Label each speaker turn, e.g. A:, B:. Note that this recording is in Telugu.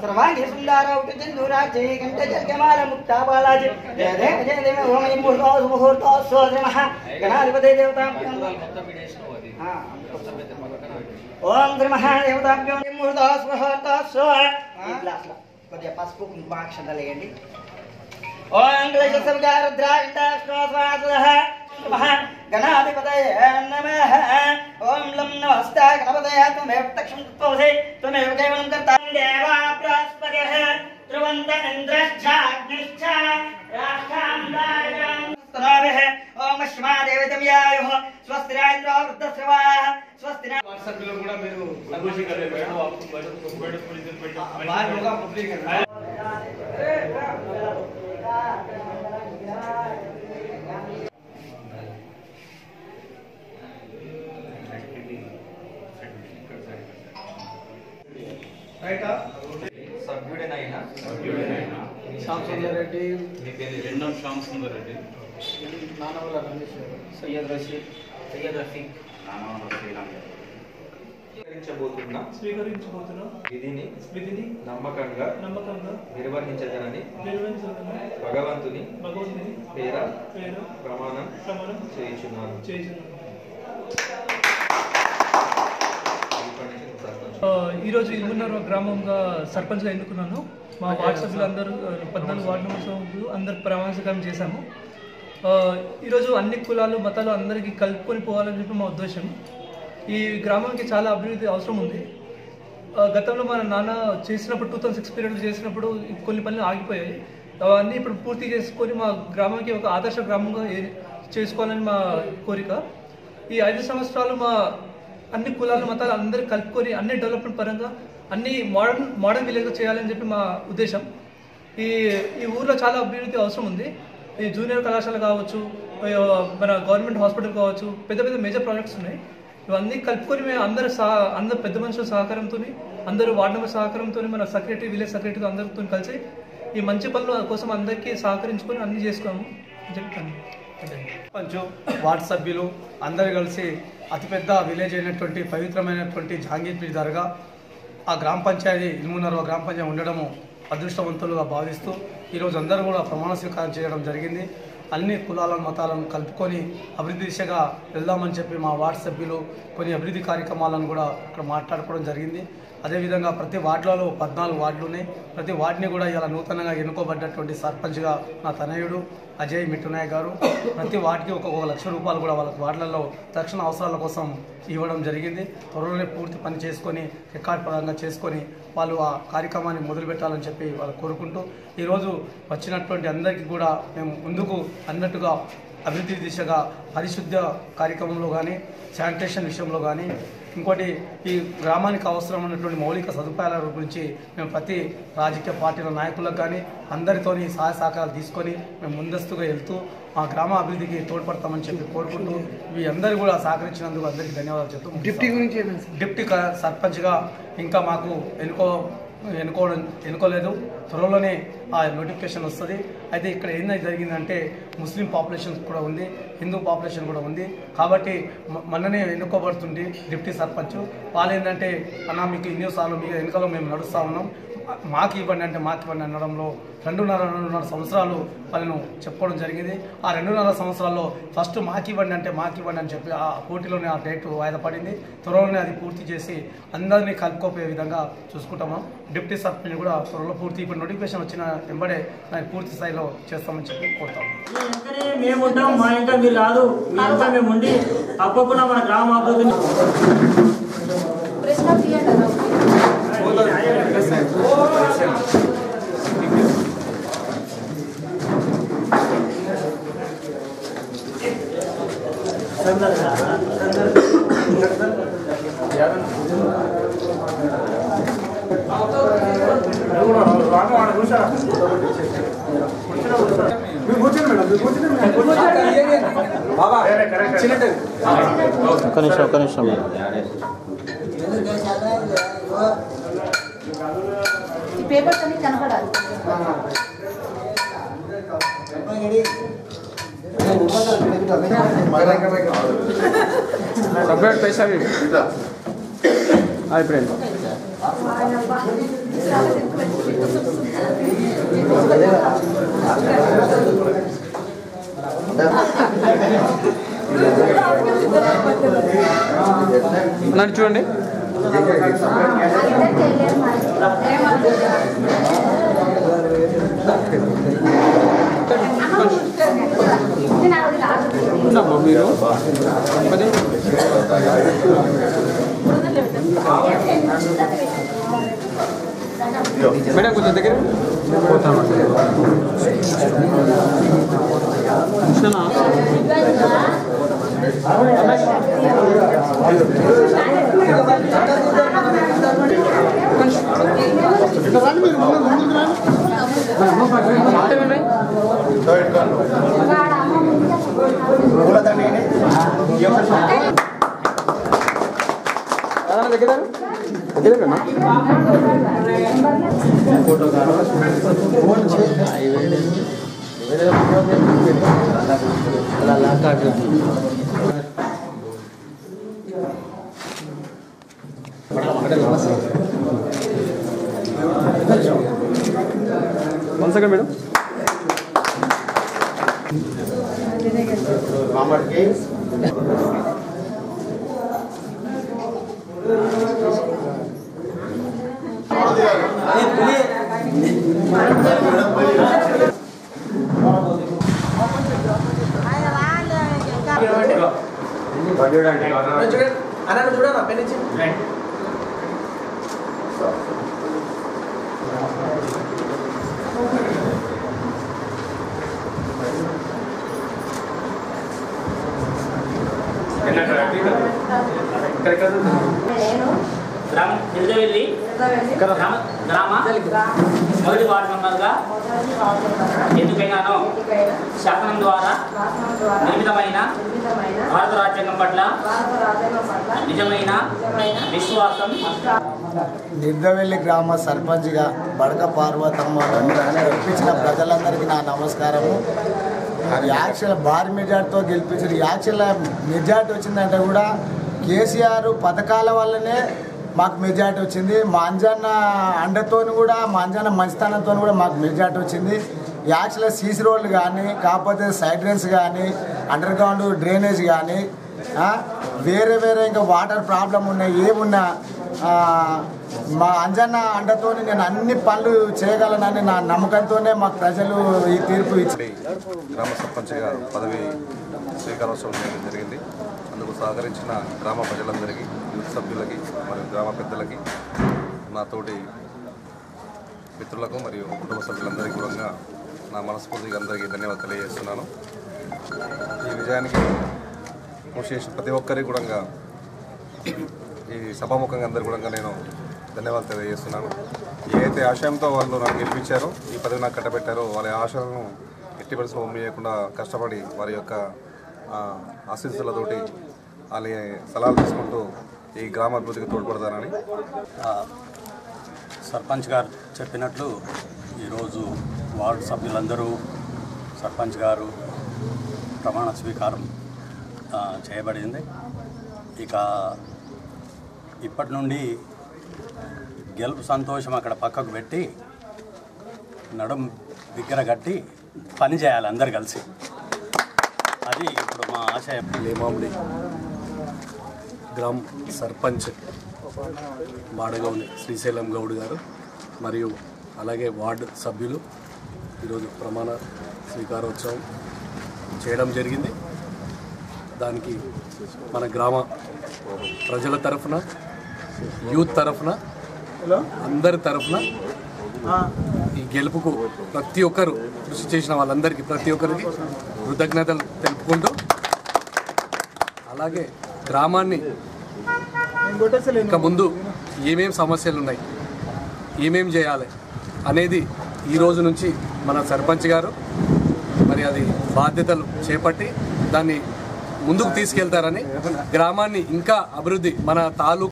A: सर्वांगी सुंदर उठिंदुराजे कंठजगमाल मुक्ता बालाजी जय देव ओम मुहूर्तो स्वधर्मः गणाधिपते देवताभ्यो ओम धर्मः देवताभ्यो मुहूर्तो स्वहर्तो स्व కొద్దిగా పసుపు కుంకుమ అక్షంతలు వేయండి. ఓం క్లేశ సంగారుద్రాయ గణాధిపతయే నమః. ఓం లం నమస్తే గణపతయే త్వమేవ తక్షం తత్వసే త్వమేవ కేవలం కర్తా దేవా బృహస్పతిః ధ్రువంత ఇంద్రశ్చాగ్నిశ్చ రాష్ట్రాందాయం స్తనాభిః. ఓం అశ్మా దేవతమ్యాయుః స్వస్తి రాయింద్రో వృద్ధశ్రవాः స్వస్తి.
B: వాట్సాప్ లో కూడా మీరు సంతోషం करे बैठो आपको बैठो थोड़ी देर बैठो बाहर होगा पब्लिक है. రైట్
C: సభ్యుడైన
B: శ్యామ్ సుందర్ రెడ్డి
C: మీ పేరు
D: రెండవ శ్యామ్ సుందర్ రెడ్డి
B: నానవల రమేష్ సయ్యద్ రషీద్
C: సయ్యద్ రఫీక్
D: నానవల శ్రీరామ్
C: స్వీకరించబోతున్న విధిని నమ్మకంగా నిర్వహించదనని భగవంతుని పేర ప్రమాణం చేయుచున్నాను.
E: ఈరోజు ఇల్మున్నర గ్రామంగా సర్పంచ్గా ఎన్నుకున్నాను. మా వార్డు సభ్యులు అందరూ 14 వార్డు మెంబర్స్ అందరు ప్రమాణ స్వీకారం చేశాము. ఈరోజు అన్ని కులాలు మతాలు అందరికీ కలుపుకొని పోవాలని చెప్పి మా ఉద్దేశం. ఈ గ్రామానికి చాలా అభివృద్ధి అవసరం ఉంది. గతంలో మన నాన్న చేసినప్పుడు 2006 పీరియడ్లో చేసినప్పుడు కొన్ని పనులు ఆగిపోయాయి. అవన్నీ ఇప్పుడు పూర్తి చేసుకొని మా గ్రామానికి ఒక ఆదర్శ గ్రామంగా చేసుకోవాలని మా కోరిక. ఈ 5 సంవత్సరాలు మా అన్ని కులాల మతాలు అందరూ కలుపుకొని అన్ని డెవలప్మెంట్ పరంగా అన్ని మోడర్న్ విలేజ్గా చేయాలని చెప్పి మా ఉద్దేశం. ఈ ఊర్లో చాలా అభివృద్ధి అవసరం ఉంది. ఈ జూనియర్ కళాశాల కావచ్చు, మన గవర్నమెంట్ హాస్పిటల్ కావచ్చు, పెద్ద పెద్ద మేజర్ ప్రాజెక్ట్స్ ఉన్నాయి. ఇవన్నీ కలుపుకొని మేము అందరు పెద్ద మనుషుల సహకారంతో, అందరూ వార్డు మెంబర్ సహకారంతో, మన సెక్రటరీ విలేజ్ సెక్రటరీ అందరితో కలిసి ఈ మంచి పనుల కోసం అందరికీ సహకరించుకొని అన్ని చేసుకోము చెప్తాను.
B: సర్పంచ్ వార్డు సభ్యులు అందరూ కలిసి అతిపెద్ద విలేజ్ అయినటువంటి పవిత్రమైనటువంటి జహాంగీర్పీర్ దర్గా ఆ గ్రామ పంచాయతీ ఇల్మున్నర గ్రామ పంచాయతీ ఉండడము అదృష్టవంతులుగా భావిస్తూ ఈరోజు అందరూ కూడా ప్రమాణ స్వీకారం చేయడం జరిగింది. అన్ని కులాలను మతాలను కలుపుకొని అభివృద్ధి దిశగా వెళ్దామని చెప్పి మా వార్డు సభ్యులు కొన్ని అభివృద్ధి కార్యక్రమాలను కూడా ఇక్కడ మాట్లాడుకోవడం జరిగింది. అదేవిధంగా ప్రతి వార్డులలో 14 వార్డులు ఉన్నాయి. ప్రతి వార్డుని కూడా ఇలా నూతనంగా ఎన్నుకోబడ్డటువంటి సర్పంచ్గా నా తనయుడు అజయ్ మిట్టునాయక్ గారు ప్రతి వార్డుకి ఒక ₹1,00,000 కూడా వాళ్ళ వార్డులలో తక్షణ అవసరాల కోసం ఇవ్వడం జరిగింది. త్వరలోనే పూర్తి పని చేసుకొని రికార్డ్ పరంగా చేసుకొని వాళ్ళు ఆ కార్యక్రమాన్ని మొదలుపెట్టాలని చెప్పి వాళ్ళు కోరుకుంటూ ఈరోజు వచ్చినటువంటి అందరికీ కూడా మేము ముందుకు అన్నట్టుగా అభివృద్ధి దిశగా పరిశుద్ధ కార్యక్రమంలో కానీ శానిటేషన్ విషయంలో కానీ ఇంకోటి ఈ గ్రామానికి అవసరమైనటువంటి మౌలిక సదుపాయాల గురించి మేము ప్రతి రాజకీయ పార్టీల నాయకులకు కానీ అందరితోని సహాయ సహకారాలు తీసుకొని మేము ముందస్తుగా వెళ్తూ మా గ్రామ అభివృద్ధికి తోడ్పడతామని చెప్పి కోరుకుంటూ ఇవి అందరూ కూడా సహకరించినందుకు అందరికీ ధన్యవాదాలు చెప్తూ
F: డిప్టీ గురించి
B: డిప్టీ సర్పంచ్గా ఇంకా మాకు ఎన్నుకోలేదు. త్వరలోనే ఆ నోటిఫికేషన్ వస్తుంది. అయితే ఇక్కడ ఏంటంటే జరిగిందంటే ముస్లిం పాపులేషన్ కూడా ఉంది, హిందూ పాపులేషన్ కూడా ఉంది. కాబట్టి మొన్ననే ఎన్నుకోబడుతుంది డిప్టీ సర్పంచ్. వాళ్ళు ఏంటంటే అన్న మీకు ఎన్నోసార్లు మీ వెనుకలో మేము నడుస్తూ ఉన్నాం, మాకు ఇవ్వండి అనడంలో 2.5 సంవత్సరాలు వాళ్ళను చెప్పుకోవడం జరిగింది. ఆ 2.5 సంవత్సరాల్లో ఫస్ట్ మాకు ఇవ్వండి అని చెప్పి ఆ పోటీలోనే ఆ డేట్ వాయిదా పడింది. త్వరలోనే అది పూర్తి చేసి అందరినీ కలుపుకోపోయే విధంగా చూసుకుంటాము. డిప్టీ సర్పంచ్ కూడా త్వరలో పూర్తి ఇప్పుడు నోటిఫికేషన్ వచ్చిన వెంబడే దాన్ని పూర్తి స్థాయిలో చేస్తామని చెప్పి కోరుతాము.
G: మేము ఉంటాం, మా ఇంకా మీరు రాదు, మీ ఇంకా మేము ఉండి తప్పకుండా మన గ్రామ అభివృద్ధిని
F: ఒక నిమిషం
H: పేపర్స్ అన్ని కనపడాలి.
F: సపరేట్ पैसा भी హాయ్ ఫ్రెండ్. నన్ను చూడండి. మీరు మేడం కొంచెం దగ్గర వన్ సెకండ్ మేడం.
I: గ్రామ నిజవెల్లి గ్రామ మొదటి వార్డు మెంబర్గా ఎన్నికైనాను శాసనం ద్వారా నిర్మితమైన భారత రాజ్యాంగం పట్ల నిజమైన విశ్వాసం.
J: నిర్దవెల్లి గ్రామ సర్పంచ్గా బడక పార్వతమ్మ గెలిపించిన ప్రజలందరికీ నా నమస్కారము. యాక్చువల్ భారీ మెజార్టీతో గెలిపించారు. యాక్చువల్ మెజార్టీ వచ్చిందంటే కూడా కేసీఆర్ పథకాల వల్లనే మాకు మెజార్టీ వచ్చింది. మా అంజన్న అండతో కూడా, మా అంజన్న మంచితనంతో కూడా మాకు మెజార్టీ వచ్చింది. యాక్చువల్గా సీసీ రోడ్లు కానీ, కాకపోతే సైడ్ డ్రైన్స్ కానీ, అండర్ గ్రౌండ్ డ్రైనేజ్ కానీ, వేరే వేరే ఇంకా వాటర్ ప్రాబ్లం ఉన్నాయి, ఏమున్నా మా అంజన్న అండతో నేను అన్ని పనులు చేయగలనని నా నమ్మకంతోనే మాకు ప్రజలు ఈ తీర్పు ఇచ్చి
K: గ్రామ సర్పంచ్గా పదవి స్వీకారోత్సవం చేయడం జరిగింది. అందుకు సహకరించిన గ్రామ ప్రజలందరికీ, యూత్ సభ్యులకి మరియు గ్రామ పెద్దలకి, నాతోటి మిత్రులకు మరియు కుటుంబ సభ్యులందరికీ కూడా నా మనస్ఫూర్తిగా అందరికీ ధన్యవాదాలు తెలియజేస్తున్నాను. ఈ విజయానికి కృషి చేసిన ప్రతి ఒక్కరికి కూడా ఈ సభాముఖంగా అందరికీ కూడా నేను ధన్యవాదాలు తెలియజేస్తున్నాను. ఏదైతే ఆశయంతో వాళ్ళు నన్ను గెలిపించారో, ఈ పదవి నాకు కట్టబెట్టారో, వాళ్ళ ఆశలను ఎట్టి పరిస్థితుల్లో చేయకుండా కష్టపడి వారి యొక్క ఆశీస్సులతోటి వాళ్ళ సలహాలు తీసుకుంటూ ఈ గ్రామ అభివృద్ధికి తోడ్పడతానని.
L: సర్పంచ్ గారు చెప్పినట్లు ఈరోజు వార్డు సభ్యులందరూ సర్పంచ్ గారు ప్రమాణ స్వీకారం చేయబడింది. ఇక ఇప్పటి నుండి గెలుపు సంతోషం అక్కడ పక్కకు పెట్టి నడుం దగ్గర కట్టి పని చేయాలి అందరు కలిసి. అది ఇప్పుడు మా ఆశయం.
K: లేమాముడి గ్రామ సర్పంచ్ మాడగౌని శ్రీశైలం గౌడ్ గారు మరియు అలాగే వార్డు సభ్యులు ఈరోజు ప్రమాణ స్వీకారోత్సవం చేయడం జరిగింది. దానికి మన గ్రామ ప్రజల తరఫున, యూత్ తరఫున, అందరి తరఫున ఈ గెలుపుకు ప్రతి ఒక్కరు కృషి చేసిన వాళ్ళందరికీ, ప్రతి ఒక్కరికి కృతజ్ఞతలు తెలుపుకుంటూ, అలాగే గ్రామాన్ని ఇంకా ముందు ఏమేం సమస్యలు ఉన్నాయి, ఏమేం చేయాలి అనేది ఈ రోజు నుంచి మన సర్పంచ్ గారు మరి అది బాధ్యతలు చేపట్టి దాన్ని ముందుకు తీసుకెళ్తారని, గ్రామాన్ని ఇంకా అభివృద్ధి మన తాలూకు